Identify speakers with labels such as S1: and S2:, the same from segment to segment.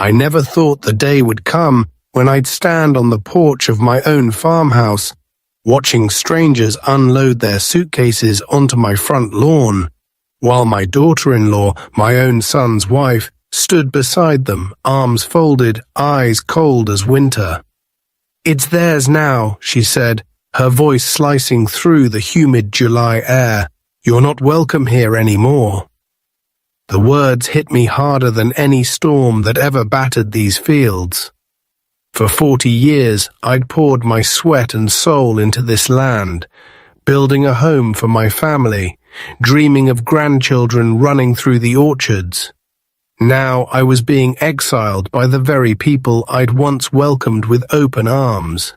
S1: I never thought the day would come when I'd stand on the porch of my own farmhouse, watching strangers unload their suitcases onto my front lawn, while my daughter-in-law, my own son's wife, stood beside them, arms folded, eyes cold as winter. "It's theirs now," she said, her voice slicing through the humid July air. "You're not welcome here anymore." The words hit me harder than any storm that ever battered these fields. For 40 years, I'd poured my sweat and soul into this land, building a home for my family, dreaming of grandchildren running through the orchards. Now I was being exiled by the very people I'd once welcomed with open arms.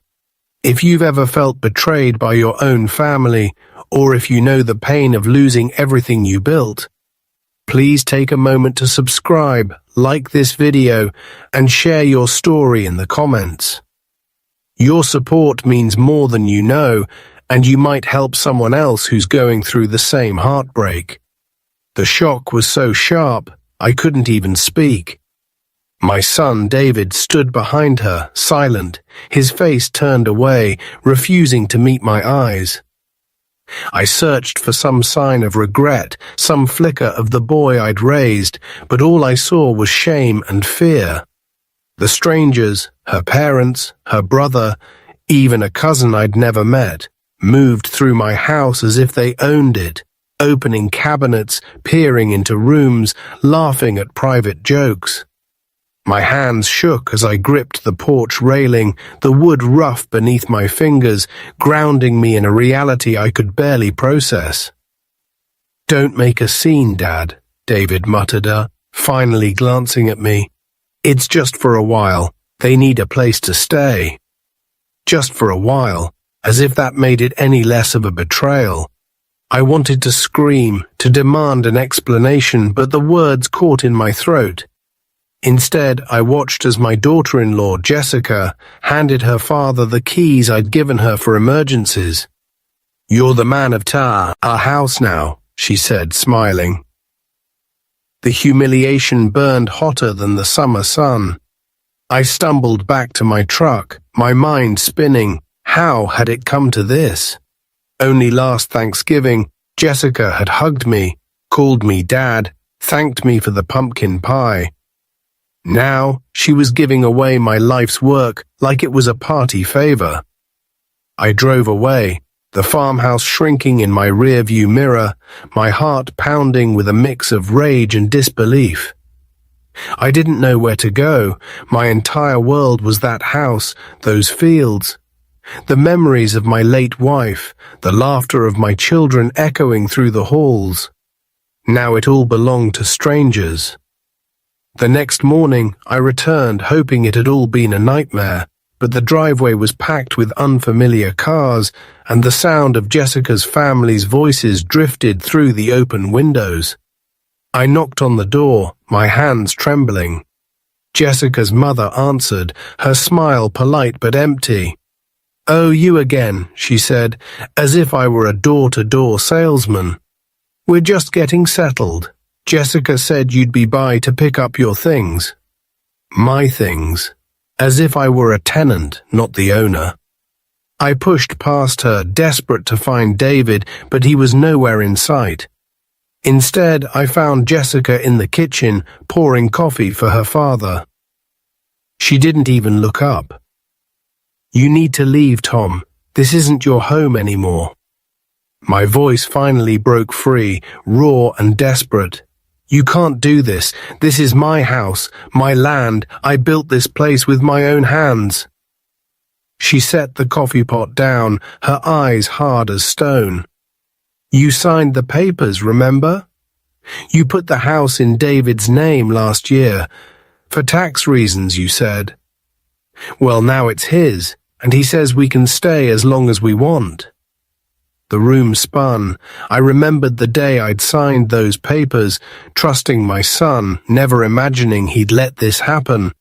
S1: If you've ever felt betrayed by your own family, or if you know the pain of losing everything you built, please take a moment to subscribe, like this video, and share your story in the comments. Your support means more than you know, and you might help someone else who's going through the same heartbreak. The shock was so sharp, I couldn't even speak. My son David stood behind her, silent, his face turned away, refusing to meet my eyes. I searched for some sign of regret, some flicker of the boy I'd raised, but all I saw was shame and fear. The strangers, her parents, her brother, even a cousin I'd never met, moved through my house as if they owned it, opening cabinets, peering into rooms, laughing at private jokes. My hands shook as I gripped the porch railing, the wood rough beneath my fingers, grounding me in a reality I could barely process. "Don't make a scene, Dad," David muttered, finally glancing at me. "It's just for a while. They need a place to stay." Just for a while, as if that made it any less of a betrayal. I wanted to scream, to demand an explanation, but the words caught in my throat. Instead, I watched as my daughter-in-law, Jessica, handed her father the keys I'd given her for emergencies. "You're the man of our house now," she said, smiling. The humiliation burned hotter than the summer sun. I stumbled back to my truck, my mind spinning. How had it come to this? Only last Thanksgiving, Jessica had hugged me, called me Dad, thanked me for the pumpkin pie. Now, she was giving away my life's work like it was a party favor. I drove away, the farmhouse shrinking in my rearview mirror, my heart pounding with a mix of rage and disbelief. I didn't know where to go. My entire world was that house, those fields. The memories of my late wife, the laughter of my children echoing through the halls. Now it all belonged to strangers. The next morning, I returned hoping it had all been a nightmare, but the driveway was packed with unfamiliar cars, and the sound of Jessica's family's voices drifted through the open windows. I knocked on the door, my hands trembling. Jessica's mother answered, her smile polite but empty. "Oh, you again," she said, as if I were a door-to-door salesman. "We're just getting settled. Jessica said you'd be by to pick up your things." My things. As if I were a tenant, not the owner. I pushed past her, desperate to find David, but he was nowhere in sight. Instead, I found Jessica in the kitchen, pouring coffee for her father. She didn't even look up. "You need to leave, Tom. This isn't your home anymore." My voice finally broke free, raw and desperate. "You can't do this. This is my house, my land. I built this place with my own hands." She set the coffee pot down, her eyes hard as stone. "You signed the papers, remember? You put the house in David's name last year. For tax reasons, you said. Well, now it's his, and he says we can stay as long as we want." The room spun. I remembered the day I'd signed those papers, trusting my son, never imagining he'd let this happen.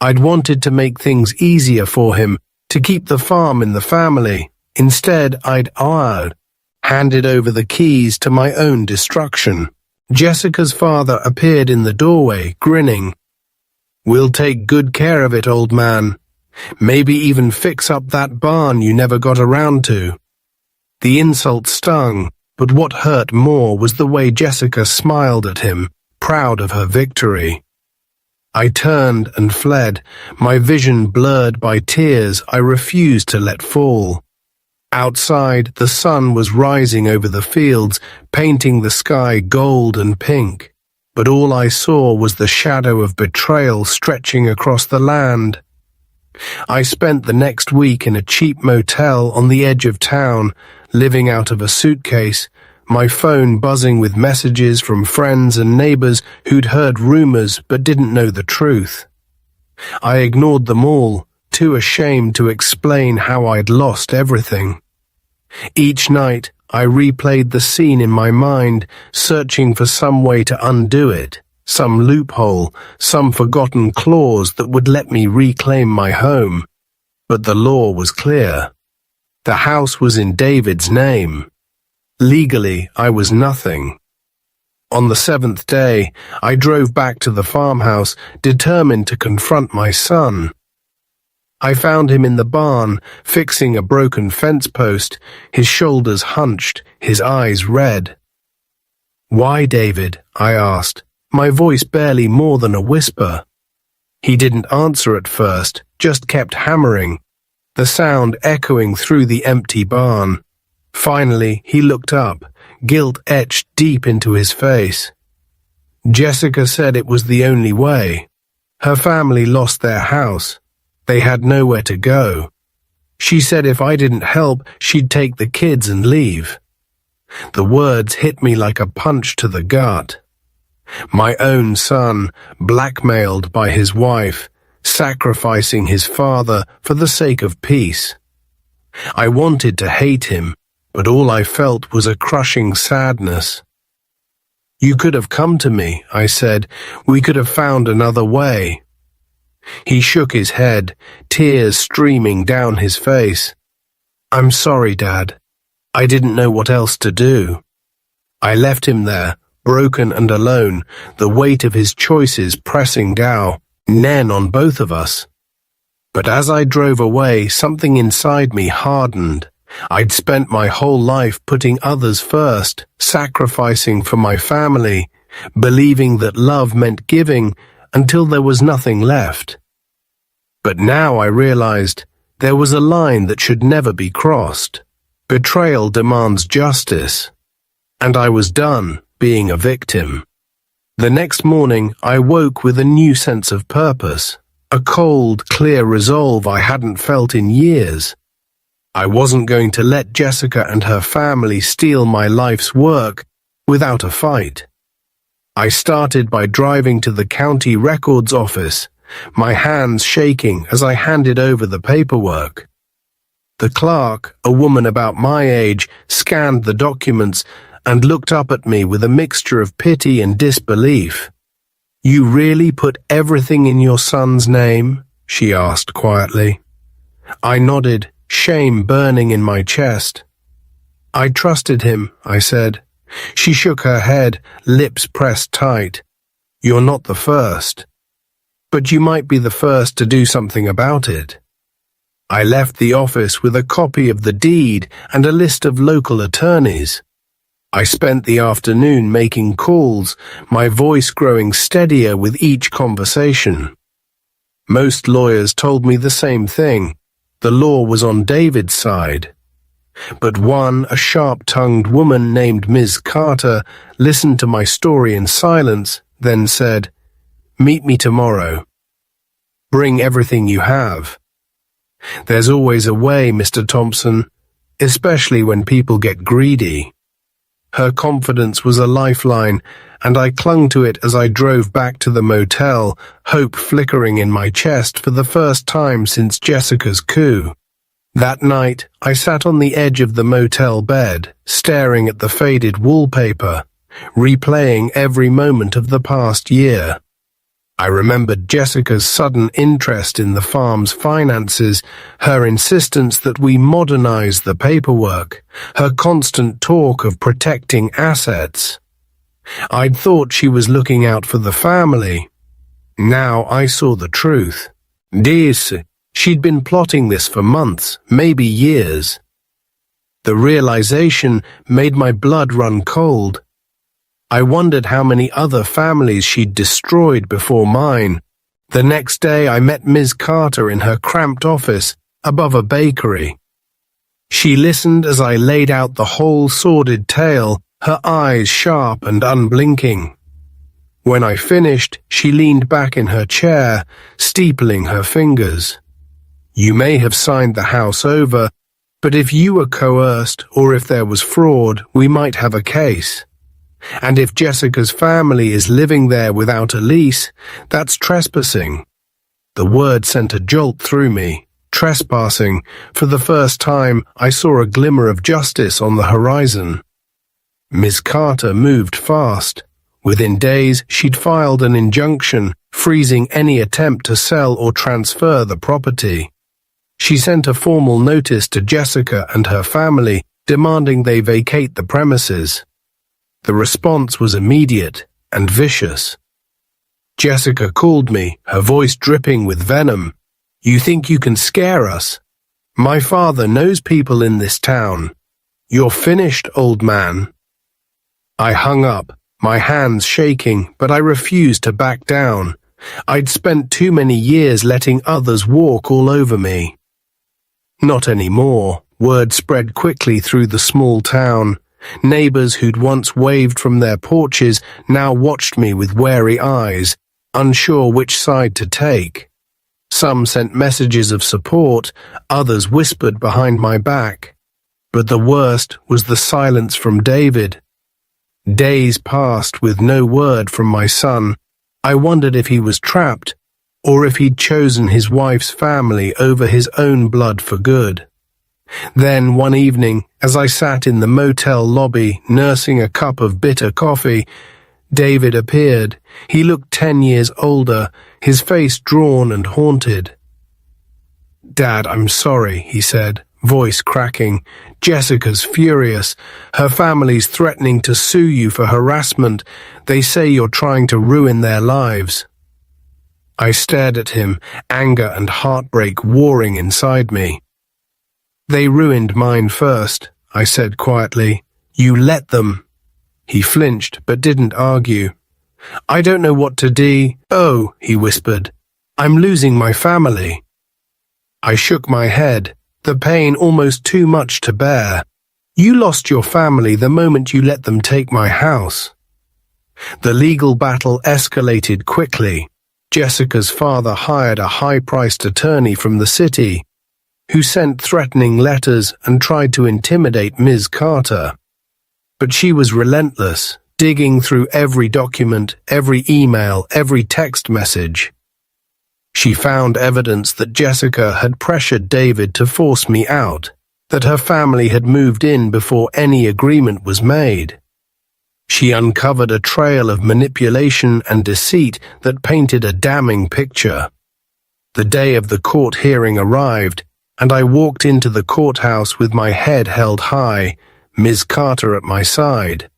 S1: I'd wanted to make things easier for him, to keep the farm in the family. Instead, I'd handed over the keys to my own destruction. Jessica's father appeared in the doorway, grinning. "We'll take good care of it, old man. Maybe even fix up that barn you never got around to." The insult stung, but what hurt more was the way Jessica smiled at him, proud of her victory. I turned and fled, my vision blurred by tears I refused to let fall. Outside, the sun was rising over the fields, painting the sky gold and pink, but all I saw was the shadow of betrayal stretching across the land. I spent the next week in a cheap motel on the edge of town, living out of a suitcase, my phone buzzing with messages from friends and neighbors who'd heard rumors but didn't know the truth. I ignored them all, too ashamed to explain how I'd lost everything. Each night, I replayed the scene in my mind, searching for some way to undo it, some loophole, some forgotten clause that would let me reclaim my home. But the law was clear. The house was in David's name. Legally, I was nothing. On the 7th day, I drove back to the farmhouse, determined to confront my son. I found him in the barn, fixing a broken fence post, his shoulders hunched, his eyes red. "Why, David?" I asked, my voice barely more than a whisper. He didn't answer at first, just kept hammering, the sound echoing through the empty barn. Finally, he looked up, guilt etched deep into his face. Jessica said it was the only way. Her family lost their house. They had nowhere to go. She said if I didn't help, she'd take the kids and leave. The words hit me like a punch to the gut. My own son, blackmailed by his wife, sacrificing his father for the sake of peace. I wanted to hate him, but all I felt was a crushing sadness. "You could have come to me," I said. "We could have found another way." He shook his head, tears streaming down his face. "I'm sorry, Dad. I didn't know what else to do." I left him there, broken and alone, the weight of his choices pressing down on both of us. But as I drove away, something inside me hardened. I'd spent my whole life putting others first, sacrificing for my family, believing that love meant giving until there was nothing left. But now I realized there was a line that should never be crossed. Betrayal demands justice. And I was done being a victim. The next morning, I woke with a new sense of purpose, a cold, clear resolve I hadn't felt in years. I wasn't going to let Jessica and her family steal my life's work without a fight. I started by driving to the county records office, my hands shaking as I handed over the paperwork. The clerk, a woman about my age, scanned the documents and looked up at me with a mixture of pity and disbelief. "You really put everything in your son's name?" she asked quietly. I nodded, shame burning in my chest. "I trusted him," I said. She shook her head, lips pressed tight. "You're not the first. But you might be the first to do something about it." I left the office with a copy of the deed and a list of local attorneys. I spent the afternoon making calls, my voice growing steadier with each conversation. Most lawyers told me the same thing. The law was on David's side. But one, a sharp-tongued woman named Ms. Carter, listened to my story in silence, then said, "Meet me tomorrow. Bring everything you have. There's always a way, Mr. Thompson, especially when people get greedy." Her confidence was a lifeline, and I clung to it as I drove back to the motel, hope flickering in my chest for the first time since Jessica's coup. That night, I sat on the edge of the motel bed, staring at the faded wallpaper, replaying every moment of the past year. I remembered Jessica's sudden interest in the farm's finances, her insistence that we modernize the paperwork, her constant talk of protecting assets. I'd thought she was looking out for the family. Now I saw the truth. This, she'd been plotting this for months, maybe years. The realization made my blood run cold. I wondered how many other families she'd destroyed before mine. The next day I met Ms. Carter in her cramped office above a bakery. She listened as I laid out the whole sordid tale, her eyes sharp and unblinking. When I finished, she leaned back in her chair, steepling her fingers. You may have signed the house over, but if you were coerced or if there was fraud, we might have a case. And if Jessica's family is living there without a lease, that's trespassing. The word sent a jolt through me. Trespassing. For the first time, I saw a glimmer of justice on the horizon. Ms. Carter moved fast. Within days, she'd filed an injunction, freezing any attempt to sell or transfer the property. She sent a formal notice to Jessica and her family, demanding they vacate the premises. The response was immediate and vicious. Jessica called me, her voice dripping with venom. You think you can scare us? My father knows people in this town. You're finished, old man. I hung up, my hands shaking, but I refused to back down. I'd spent too many years letting others walk all over me. Not anymore. Word spread quickly through the small town. Neighbors who'd once waved from their porches now watched me with wary eyes, unsure which side to take. Some sent messages of support, others whispered behind my back. But the worst was the silence from David. Days passed with no word from my son. I wondered if he was trapped, or if he'd chosen his wife's family over his own blood for good. Then one evening, as I sat in the motel lobby nursing a cup of bitter coffee, David appeared. He looked 10 years older, his face drawn and haunted. Dad, I'm sorry, he said, voice cracking. Jessica's furious. Her family's threatening to sue you for harassment. They say you're trying to ruin their lives. I stared at him, anger and heartbreak warring inside me. They ruined mine first, I said quietly. You let them. He flinched, but didn't argue. I don't know what to do. Oh, he whispered. I'm losing my family. I shook my head, the pain almost too much to bear. You lost your family the moment you let them take my house. The legal battle escalated quickly. Jessica's father hired a high-priced attorney from the city, who sent threatening letters and tried to intimidate Ms. Carter. But she was relentless, digging through every document, every email, every text message. She found evidence that Jessica had pressured David to force me out, that her family had moved in before any agreement was made. She uncovered a trail of manipulation and deceit that painted a damning picture. The day of the court hearing arrived, and I walked into the courthouse with my head held high, Ms. Carter at my side.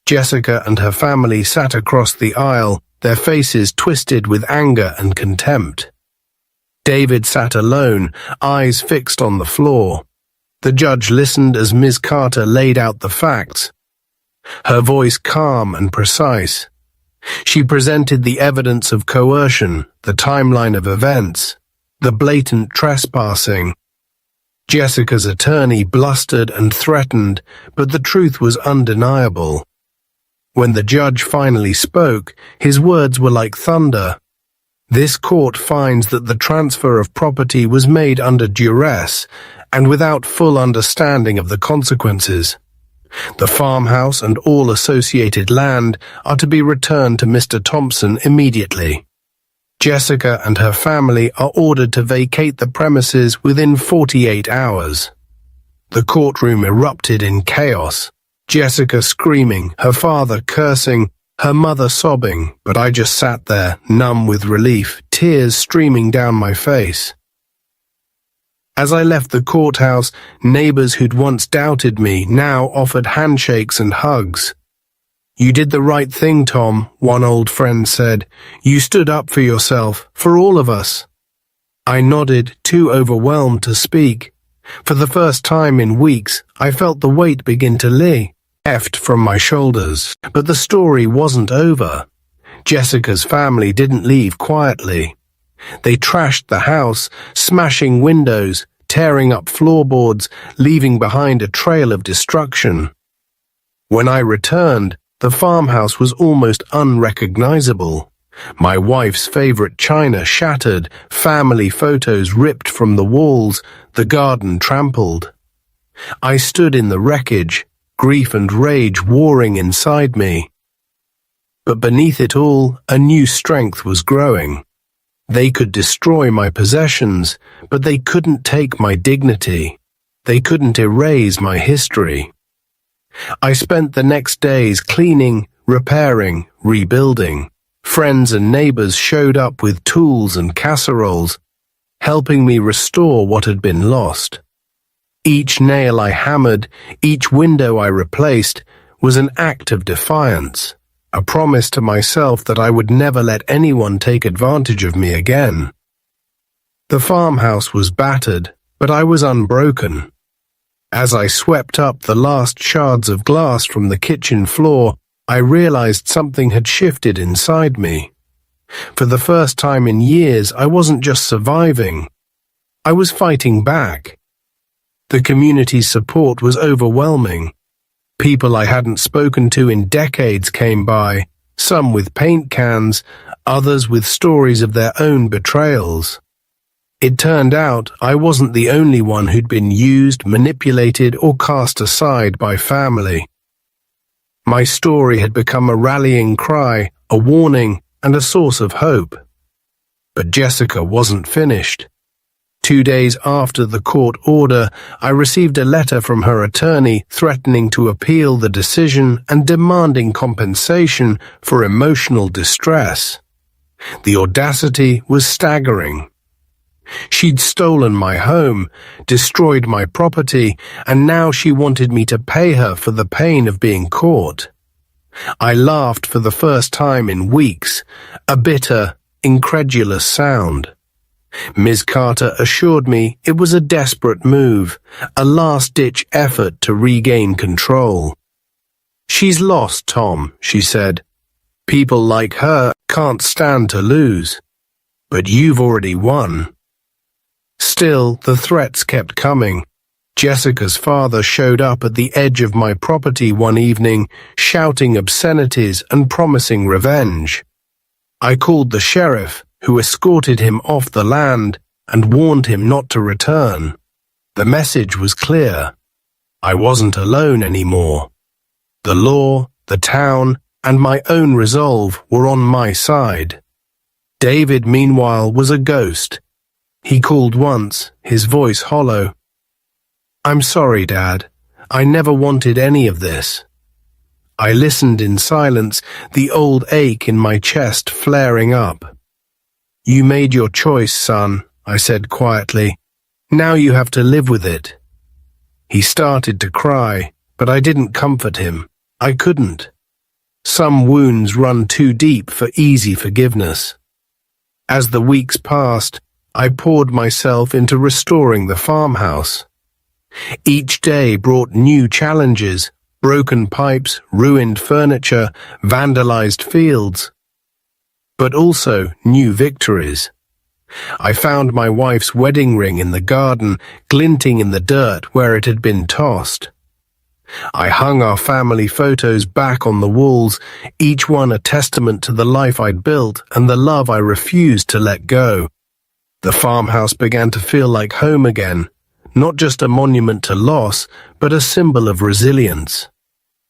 S1: Jessica and her family sat across the aisle, their faces twisted with anger and contempt. David sat alone, eyes fixed on the floor. The judge listened as Ms. Carter laid out the facts, her voice calm and precise. She presented the evidence of coercion, the timeline of events, the blatant trespassing. Jessica's attorney blustered and threatened, but the truth was undeniable. When the judge finally spoke, his words were like thunder. This court finds that the transfer of property was made under duress and without full understanding of the consequences. The farmhouse and all associated land are to be returned to Mr. Thompson immediately. Jessica and her family are ordered to vacate the premises within 48 hours. The courtroom erupted in chaos. Jessica screaming, her father cursing, her mother sobbing, but I just sat there, numb with relief, tears streaming down my face. As I left the courthouse, neighbors who'd once doubted me now offered handshakes and hugs. "You did the right thing, Tom," one old friend said. "You stood up for yourself, for all of us." I nodded, too overwhelmed to speak. For the first time in weeks, I felt the weight begin to lift from my shoulders. But the story wasn't over. Jessica's family didn't leave quietly. They trashed the house, smashing windows, tearing up floorboards, leaving behind a trail of destruction. When I returned, the farmhouse was almost unrecognizable. My wife's favorite china shattered, family photos ripped from the walls, the garden trampled. I stood in the wreckage, grief and rage warring inside me. But beneath it all, a new strength was growing. They could destroy my possessions, but they couldn't take my dignity. They couldn't erase my history. I spent the next days cleaning, repairing, rebuilding. Friends and neighbors showed up with tools and casseroles, helping me restore what had been lost. Each nail I hammered, each window I replaced, was an act of defiance, a promise to myself that I would never let anyone take advantage of me again. The farmhouse was battered, but I was unbroken. As I swept up the last shards of glass from the kitchen floor, I realized something had shifted inside me. For the first time in years, I wasn't just surviving. I was fighting back. The community's support was overwhelming. People I hadn't spoken to in decades came by, some with paint cans, others with stories of their own betrayals. It turned out I wasn't the only one who'd been used, manipulated, or cast aside by family. My story had become a rallying cry, a warning, and a source of hope. But Jessica wasn't finished. 2 days after the court order, I received a letter from her attorney threatening to appeal the decision and demanding compensation for emotional distress. The audacity was staggering. She'd stolen my home, destroyed my property, and now she wanted me to pay her for the pain of being caught. I laughed for the first time in weeks, a bitter, incredulous sound. Ms. Carter assured me it was a desperate move, a last-ditch effort to regain control. "She's lost, Tom," she said. "People like her can't stand to lose. But you've already won." Still, the threats kept coming. Jessica's father showed up at the edge of my property one evening, shouting obscenities and promising revenge. I called the sheriff, who escorted him off the land and warned him not to return. The message was clear. I wasn't alone anymore. The law, the town, and my own resolve were on my side. David, meanwhile, was a ghost. He called once, his voice hollow. "I'm sorry, Dad. I never wanted any of this." I listened in silence, the old ache in my chest flaring up. "You made your choice, son," I said quietly. "Now you have to live with it." He started to cry, but I didn't comfort him. I couldn't. Some wounds run too deep for easy forgiveness. As the weeks passed, I poured myself into restoring the farmhouse. Each day brought new challenges, broken pipes, ruined furniture, vandalized fields, but also new victories. I found my wife's wedding ring in the garden, glinting in the dirt where it had been tossed. I hung our family photos back on the walls, each one a testament to the life I'd built and the love I refused to let go. The farmhouse began to feel like home again, not just a monument to loss, but a symbol of resilience.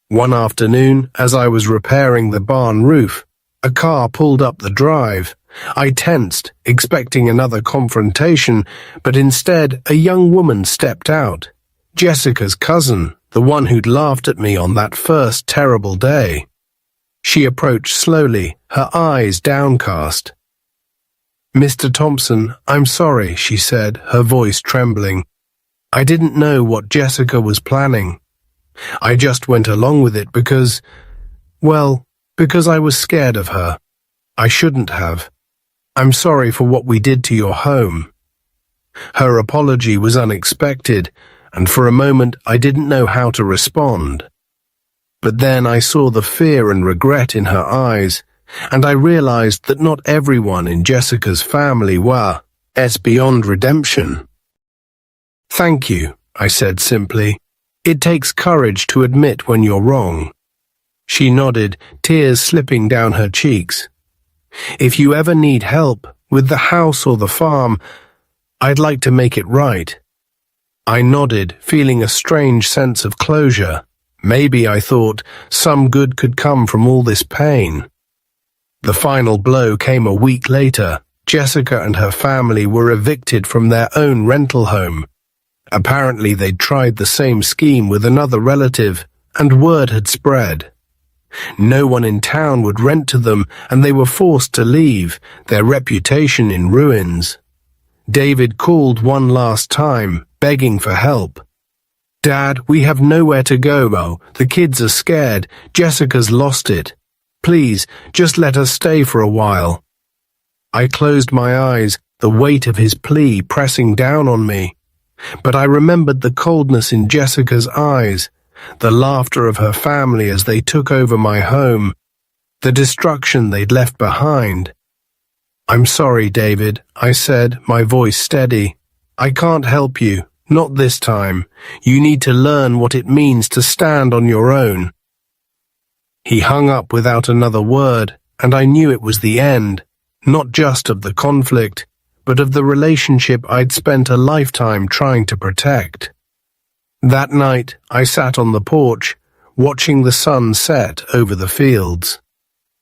S1: One afternoon, as I was repairing the barn roof, a car pulled up the drive. I tensed, expecting another confrontation, but instead a young woman stepped out. Jessica's cousin, the one who'd laughed at me on that first terrible day. She approached slowly, her eyes downcast. "Mr. Thompson, I'm sorry," she said, her voice trembling. "I didn't know what Jessica was planning. I just went along with it because, Well, because I was scared of her. I shouldn't have. I'm sorry for what we did to your home. Her apology was unexpected, and for a moment I didn't know how to respond. But then I saw the fear and regret in her eyes, and I realized that not everyone in Jessica's family were beyond redemption. Thank you, I said simply. It takes courage to admit when you're wrong. She nodded, tears slipping down her cheeks. If you ever need help with the house or the farm, I'd like to make it right. I nodded, feeling a strange sense of closure. Maybe, I thought, some good could come from all this pain. The final blow came a week later. Jessica and her family were evicted from their own rental home. Apparently they'd tried the same scheme with another relative, and word had spread. No one in town would rent to them, and they were forced to leave, their reputation in ruins. David called one last time, begging for help. Dad, we have nowhere to go. The kids are scared. Jessica's lost it. Please, just let us stay for a while. I closed my eyes, the weight of his plea pressing down on me. But I remembered the coldness in Jessica's eyes, the laughter of her family as they took over my home, the destruction they'd left behind. I'm sorry, David, I said, my voice steady. I can't help you, not this time. You need to learn what it means to stand on your own. He hung up without another word, and I knew it was the end, not just of the conflict, but of the relationship I'd spent a lifetime trying to protect. That night, I sat on the porch, watching the sun set over the fields.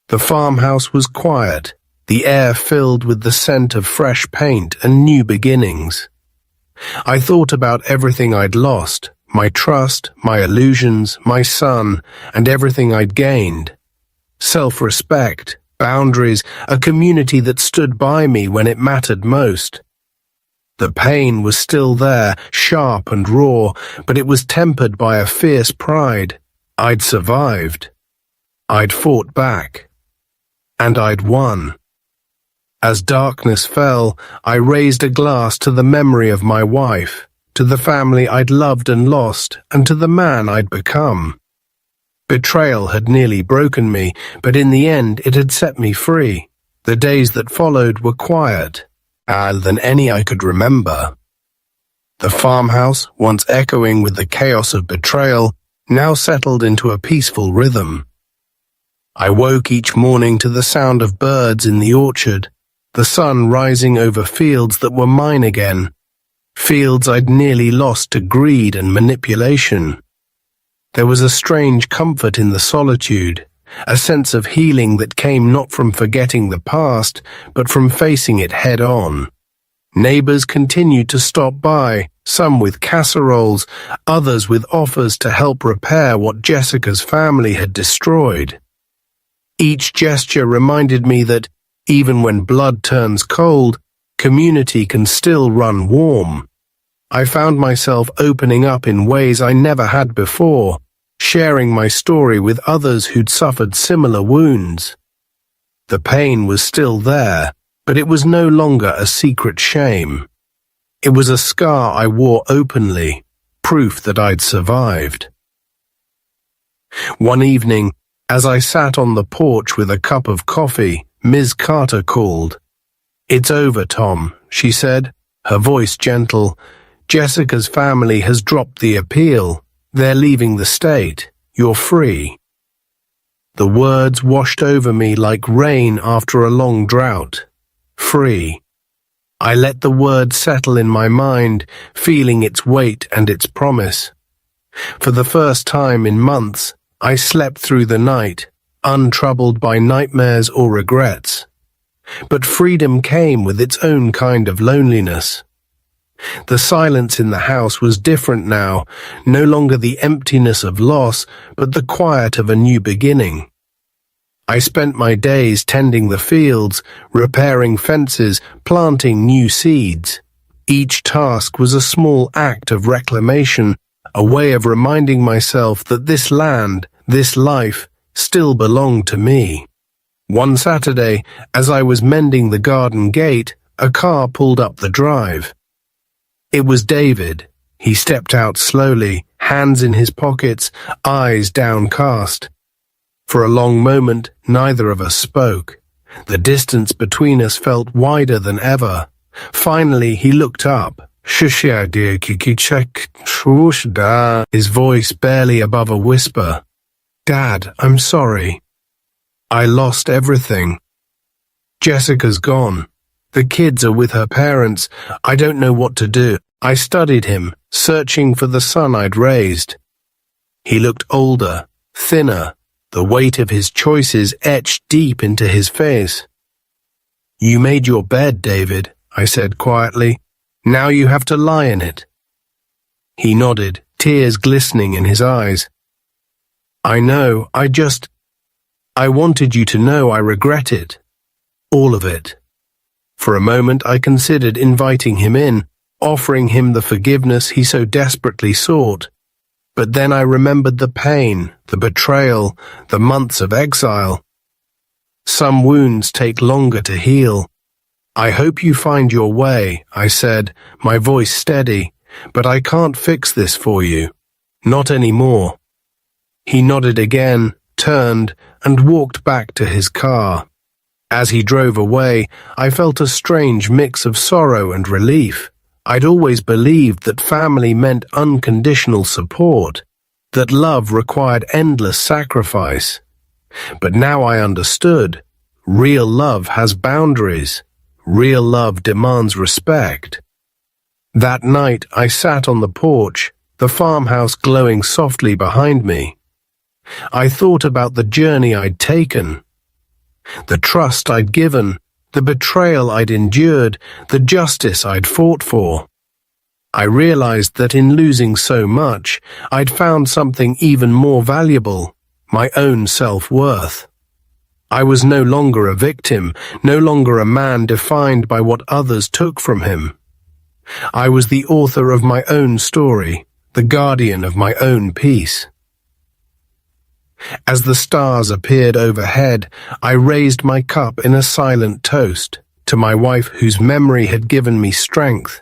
S1: The farmhouse was quiet, the air filled with the scent of fresh paint and new beginnings. I thought about everything I'd lost, my trust, my illusions, my son, and everything I'd gained. Self-respect, boundaries, a community that stood by me when it mattered most. The pain was still there, sharp and raw, but it was tempered by a fierce pride. I'd survived. I'd fought back. And I'd won. As darkness fell, I raised a glass to the memory of my wife, to the family I'd loved and lost, and to the man I'd become. Betrayal had nearly broken me, but in the end it had set me free. The days that followed were quiet, than any I could remember. The farmhouse, once echoing with the chaos of betrayal, now settled into a peaceful rhythm. I woke each morning to the sound of birds in the orchard, the sun rising over fields that were mine again, fields I'd nearly lost to greed and manipulation. There was a strange comfort in the solitude, a sense of healing that came not from forgetting the past, but from facing it head-on. Neighbors continued to stop by, some with casseroles, others with offers to help repair what Jessica's family had destroyed. Each gesture reminded me that, even when blood turns cold, community can still run warm. I found myself opening up in ways I never had before, sharing my story with others who'd suffered similar wounds. The pain was still there, but it was no longer a secret shame. It was a scar I wore openly, proof that I'd survived. One evening, as I sat on the porch with a cup of coffee, Ms. Carter called. "It's over, Tom," she said, her voice gentle. "Jessica's family has dropped the appeal. They're leaving the state. You're free." The words washed over me like rain after a long drought. Free. I let the word settle in my mind, feeling its weight and its promise. For the first time in months, I slept through the night, untroubled by nightmares or regrets. But freedom came with its own kind of loneliness. The silence in the house was different now, no longer the emptiness of loss, but the quiet of a new beginning. I spent my days tending the fields, repairing fences, planting new seeds. Each task was a small act of reclamation, a way of reminding myself that this land, this life, still belonged to me. One Saturday, as I was mending the garden gate, a car pulled up the drive. It was David. He stepped out slowly, hands in his pockets, eyes downcast. For a long moment, neither of us spoke. The distance between us felt wider than ever. Finally, he looked up. His voice barely above a whisper. "Dad, I'm sorry. I lost everything. Jessica's gone. The kids are with her parents. I don't know what to do." I studied him, searching for the son I'd raised. He looked older, thinner, the weight of his choices etched deep into his face. "You made your bed, David," I said quietly. "Now you have to lie in it." He nodded, tears glistening in his eyes. "I know, I wanted you to know I regret it. All of it." For a moment I considered inviting him in, offering him the forgiveness he so desperately sought. But then I remembered the pain, the betrayal, the months of exile. Some wounds take longer to heal. "I hope you find your way," I said, my voice steady, "but I can't fix this for you. Not anymore." He nodded again, turned, and walked back to his car. As he drove away, I felt a strange mix of sorrow and relief. I'd always believed that family meant unconditional support, that love required endless sacrifice. But now I understood. Real love has boundaries. Real love demands respect. That night I sat on the porch, the farmhouse glowing softly behind me. I thought about the journey I'd taken, the trust I'd given, the betrayal I'd endured, the justice I'd fought for. I realized that in losing so much, I'd found something even more valuable, my own self-worth. I was no longer a victim, no longer a man defined by what others took from him. I was the author of my own story, the guardian of my own peace. As the stars appeared overhead, I raised my cup in a silent toast to my wife whose memory had given me strength,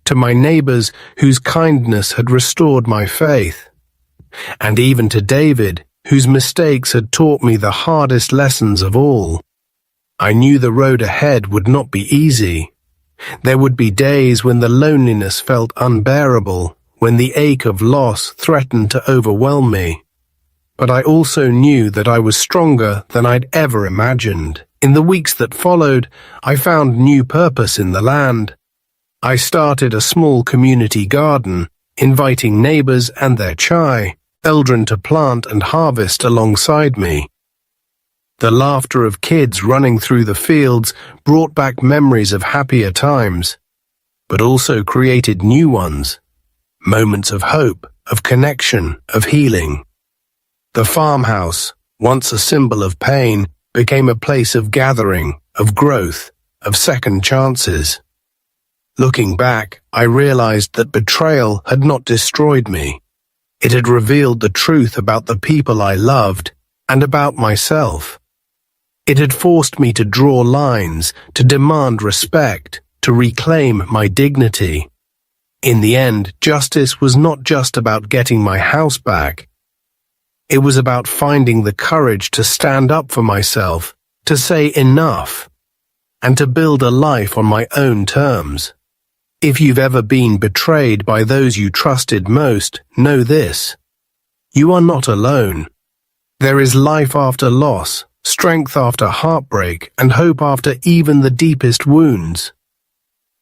S1: to my neighbors whose kindness had restored my faith, and even to David, whose mistakes had taught me the hardest lessons of all. I knew the road ahead would not be easy. There would be days when the loneliness felt unbearable, when the ache of loss threatened to overwhelm me. But I also knew that I was stronger than I'd ever imagined. In the weeks that followed, I found new purpose in the land. I started a small community garden, inviting neighbors and their children to plant and harvest alongside me. The laughter of kids running through the fields brought back memories of happier times, but also created new ones, moments of hope, of connection, of healing. The farmhouse, once a symbol of pain, became a place of gathering, of growth, of second chances. Looking back, I realized that betrayal had not destroyed me. It had revealed the truth about the people I loved and about myself. It had forced me to draw lines, to demand respect, to reclaim my dignity. In the end, justice was not just about getting my house back. It was about finding the courage to stand up for myself, to say enough, and to build a life on my own terms. If you've ever been betrayed by those you trusted most, know this: you are not alone. There is life after loss, strength after heartbreak, and hope after even the deepest wounds.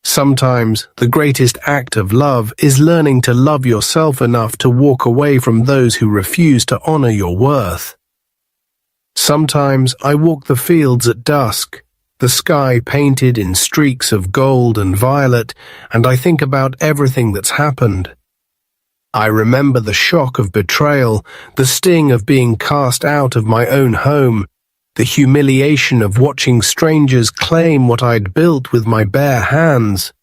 S1: Sometimes the greatest act of love is learning to love yourself enough to walk away from those who refuse to honor your worth. Sometimes I walk the fields at dusk, the sky painted in streaks of gold and violet, and I think about everything that's happened. I remember the shock of betrayal, the sting of being cast out of my own home, the humiliation of watching strangers claim what I'd built with my bare hands.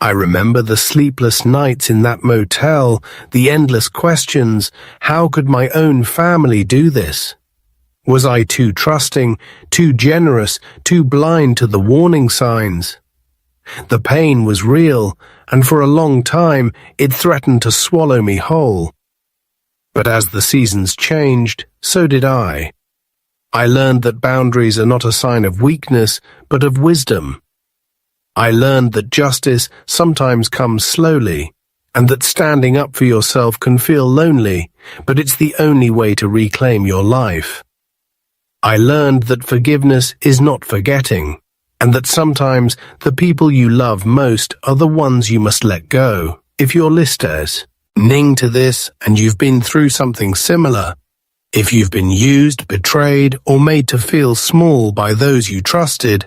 S1: I remember the sleepless nights in that motel, the endless questions: how could my own family do this? Was I too trusting, too generous, too blind to the warning signs? The pain was real, and for a long time it threatened to swallow me whole. But as the seasons changed, so did I. I learned that boundaries are not a sign of weakness, but of wisdom. I learned that justice sometimes comes slowly, and that standing up for yourself can feel lonely, but it's the only way to reclaim your life. I learned that forgiveness is not forgetting, and that sometimes the people you love most are the ones you must let go. If you're listening to this and you've been through something similar, if you've been used, betrayed, or made to feel small by those you trusted,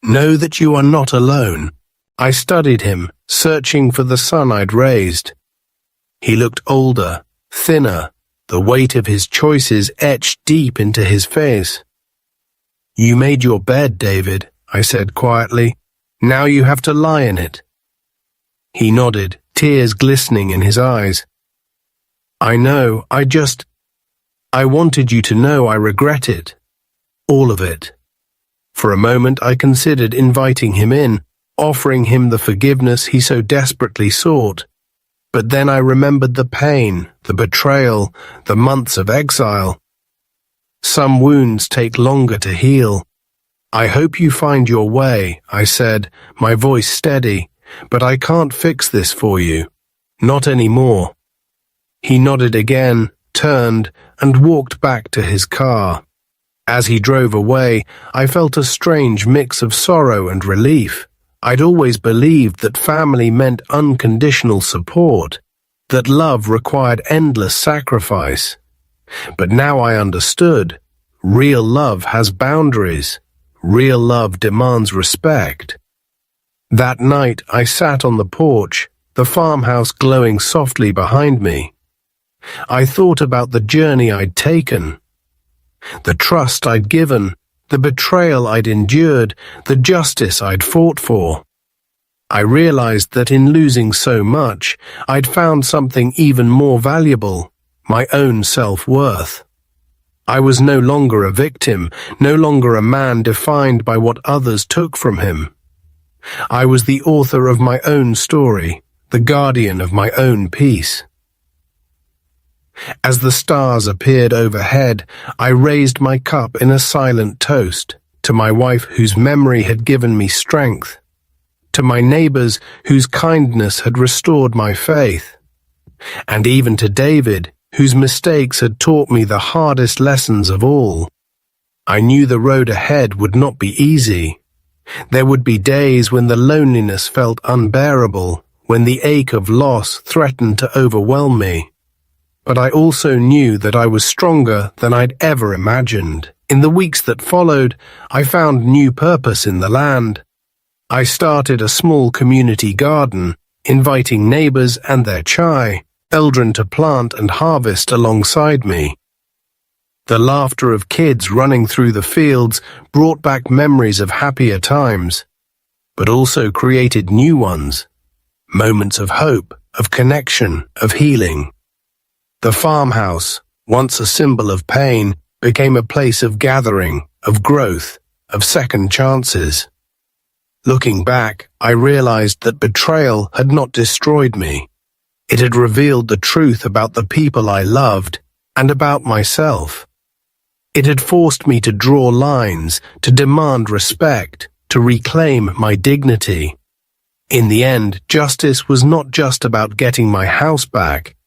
S1: know that you are not alone. I studied him, searching for the son I'd raised. He looked older, thinner, the weight of his choices etched deep into his face. "You made your bed, David," I said quietly. "Now you have to lie in it." He nodded, tears glistening in his eyes. "I know, I wanted you to know I regret it. All of it." For a moment I considered inviting him in, offering him the forgiveness he so desperately sought. But then I remembered the pain, the betrayal, the months of exile. Some wounds take longer to heal. "I hope you find your way," I said, my voice steady, "but I can't fix this for you. Not anymore." He nodded again, turned, and walked back to his car. As he drove away, I felt a strange mix of sorrow and relief. I'd always believed that family meant unconditional support, that love required endless sacrifice. But now I understood. Real love has boundaries. Real love demands respect. That night I sat on the porch, the farmhouse glowing softly behind me. I thought about the journey I'd taken, the trust I'd given, the betrayal I'd endured, the justice I'd fought for. I realized that in losing so much, I'd found something even more valuable, my own self-worth. I was no longer a victim, no longer a man defined by what others took from him. I was the author of my own story, the guardian of my own peace. As the stars appeared overhead, I raised my cup in a silent toast to my wife whose memory had given me strength, to my neighbors whose kindness had restored my faith, and even to David, whose mistakes had taught me the hardest lessons of all. I knew the road ahead would not be easy. There would be days when the loneliness felt unbearable, when the ache of loss threatened to overwhelm me. But I also knew that I was stronger than I'd ever imagined. In the weeks that followed, I found new purpose in the land. I started a small community garden, inviting neighbors and their children to plant and harvest alongside me. The laughter of kids running through the fields brought back memories of happier times, but also created new ones, moments of hope, of connection, of healing. The farmhouse, once a symbol of pain, became a place of gathering, of growth, of second chances. Looking back, I realized that betrayal had not destroyed me. It had revealed the truth about the people I loved and about myself. It had forced me to draw lines, to demand respect, to reclaim my dignity. In the end, justice was not just about getting my house back.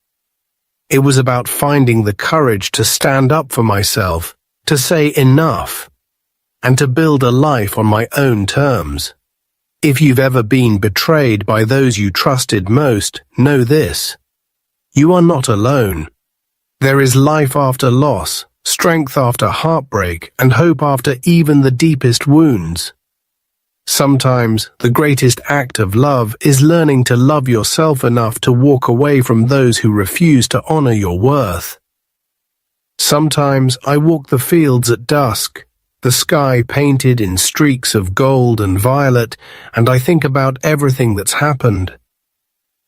S1: It was about finding the courage to stand up for myself, to say enough, and to build a life on my own terms. If you've ever been betrayed by those you trusted most, know this: you are not alone. There is life after loss, strength after heartbreak, and hope after even the deepest wounds. Sometimes the greatest act of love is learning to love yourself enough to walk away from those who refuse to honor your worth. Sometimes I walk the fields at dusk, the sky painted in streaks of gold and violet, and I think about everything that's happened.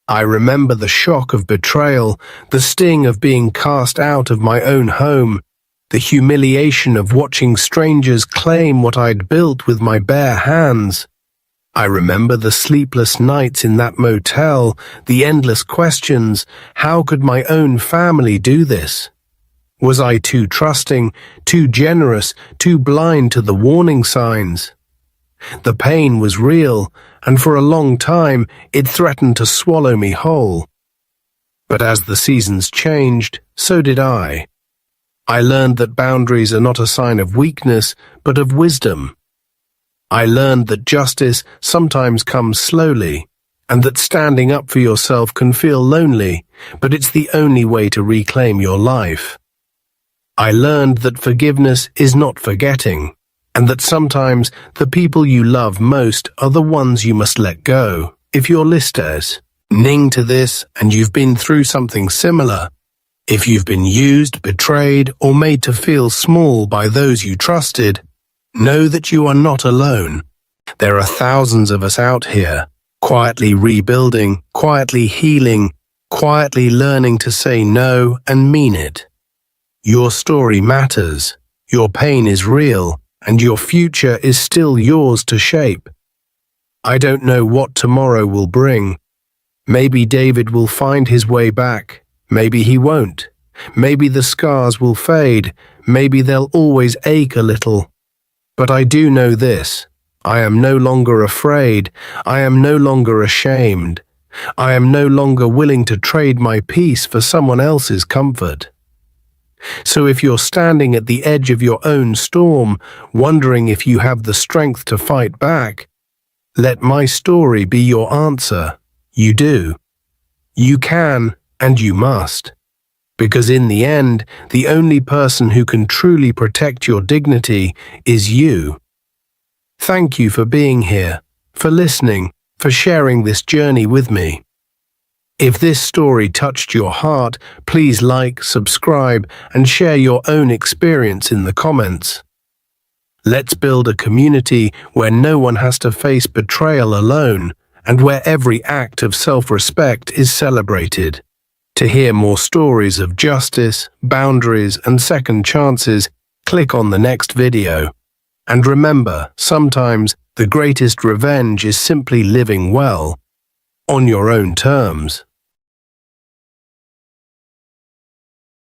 S1: I remember the shock of betrayal, the sting of being cast out of my own home, The humiliation of watching strangers claim what I'd built with my bare hands. I remember the sleepless nights in that motel, the endless questions. How could my own family do this? Was I too trusting, too generous, too blind to the warning signs? The pain was real, and for a long time it threatened to swallow me whole. But as the seasons changed, so did I. I learned that boundaries are not a sign of weakness, but of wisdom. I learned that justice sometimes comes slowly, and that standing up for yourself can feel lonely, but it's the only way to reclaim your life. I learned that forgiveness is not forgetting, and that sometimes the people you love most are the ones you must let go. If you're listeners ning to this and you've been through something similar, if you've been used, betrayed, or made to feel small by those you trusted, know that you are not alone. There are thousands of us out here, quietly rebuilding, quietly healing, quietly learning to say no and mean it. Your story matters, your pain is real, and your future is still yours to shape. I don't know what tomorrow will bring. Maybe David will find his way back. Maybe he won't. Maybe the scars will fade. Maybe they'll always ache a little. But I do know this. I am no longer afraid. I am no longer ashamed. I am no longer willing to trade my peace for someone else's comfort. So if you're standing at the edge of your own storm, wondering if you have the strength to fight back, let my story be your answer. You do. You can, and you must. Because in the end, the only person who can truly protect your dignity is you. Thank you for being here, for listening, for sharing this journey with me. If this story touched your heart, please like, subscribe, and share your own experience in the comments. Let's build a community where no one has to face betrayal alone, and where every act of self-respect is celebrated. To hear more stories of justice, boundaries, and second chances, click on the next video. And remember, sometimes the greatest revenge is simply living well, on your own terms.